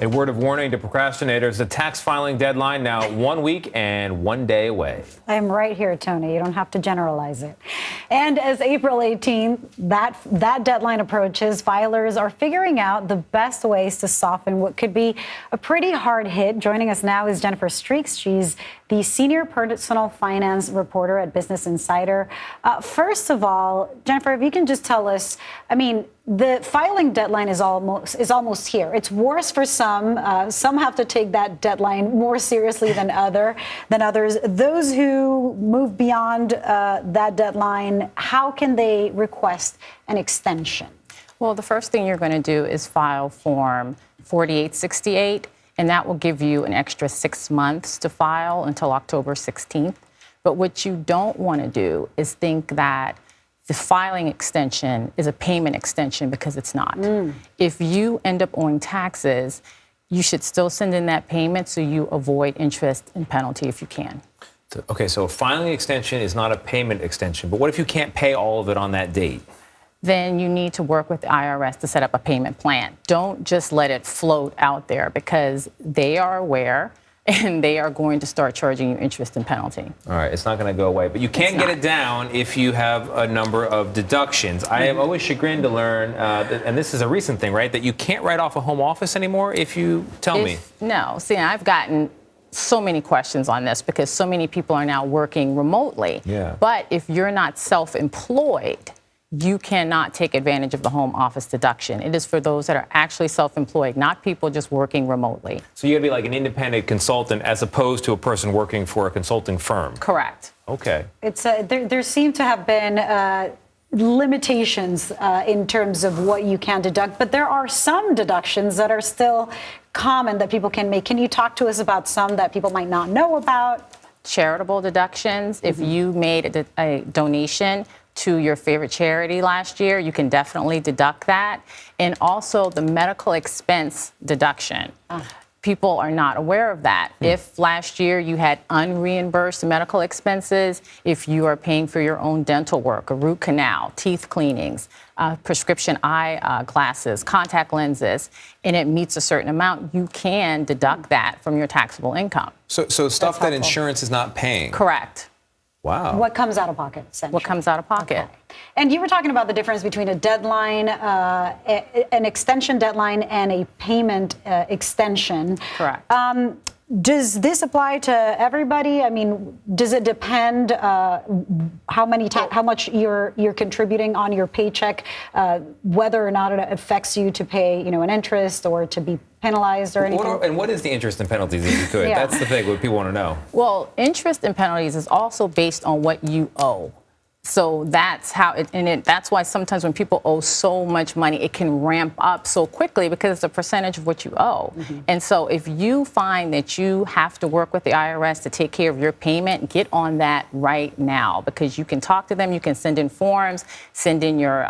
A word of warning to procrastinators, the tax filing deadline now 1 week and 1 day away. I'm right here, Tony. You don't have to generalize it. And as April 18th, that deadline approaches, filers are figuring out the best ways to soften what could be a pretty hard hit. Joining us now is Jennifer Streaks. She's the senior personal finance reporter at Business Insider. First of all, Jennifer, if you can just tell us, the filing deadline is almost here. It's worse for some. Some have to take that deadline more seriously than others. Those who move beyond that deadline, how can they request an extension? Well, the first thing you're going to do is file Form 4868, and that will give you an extra 6 months to file until October 16th. But what you don't want to do is think that the filing extension is a payment extension, because it's not. If you end up owing taxes, you should still send in that payment so you avoid interest and penalty if you can. Okay, so a filing extension is not a payment extension, but what if you can't pay all of it on that date? Then you need to work with the IRS to set up a payment plan. Don't just let it float out there, because they are aware and they are going to start charging you interest and penalty. All right, it's not going to go away, but you can't get it down if you have a number of deductions. I am always chagrined to learn, and this is a recent thing, right, that you can't write off a home office anymore if you tell me. No, see, I've gotten so many questions on this because so many people are now working remotely. Yeah. But if you're not self-employed, you cannot take advantage of the home office deduction. It is for those that are actually self-employed, not people just working remotely. So you got to be like an independent consultant as opposed to a person working for a consulting firm. Correct. Okay. It's there seem to have been limitations in terms of what you can deduct, but there are some deductions that are still common that people can make. Can you talk to us about some that people might not know about? Charitable deductions. If you made a donation to your favorite charity last year, you can definitely deduct that. And also the medical expense deduction. People are not aware of that. If last year you had unreimbursed medical expenses, if you are paying for your own dental work, a root canal, teeth cleanings, prescription eye glasses, contact lenses, and it meets a certain amount, you can deduct that from your taxable income. So stuff that insurance is not paying? Correct. Wow. What comes out of pocket, essentially? What comes out of pocket. Okay. And you were talking about the difference between a deadline, an extension deadline, and a payment extension. Correct. Does this apply to everybody? Does it depend how much you're contributing on your paycheck, whether or not it affects you to pay, an interest or to be penalized or anything? And what is the interest and penalties, if you could? Yeah. That's the thing, what people want to know. Well, interest and penalties is also based on what you owe. So that's how that's why sometimes when people owe so much money, it can ramp up so quickly because it's a percentage of what you owe. And so if you find that you have to work with the IRS to take care of your payment, get on that right now, because you can talk to them, you can send in forms, send in your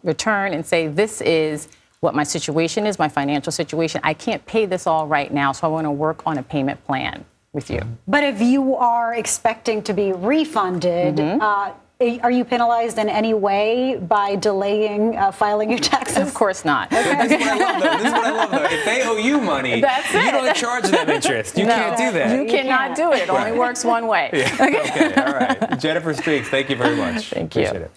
return and say, this is what my situation is, my financial situation. I can't pay this all right now, so I want to work on a payment plan with you. But if you are expecting to be refunded, are you penalized in any way by delaying filing your taxes? Of course not. Okay. This is what I love, though. If they owe you money, you don't charge them interest. You can't do that. You cannot do it. It only works one way. Yeah. Okay, all right. Jennifer Streaks, thank you very much. Thank you. Appreciate it.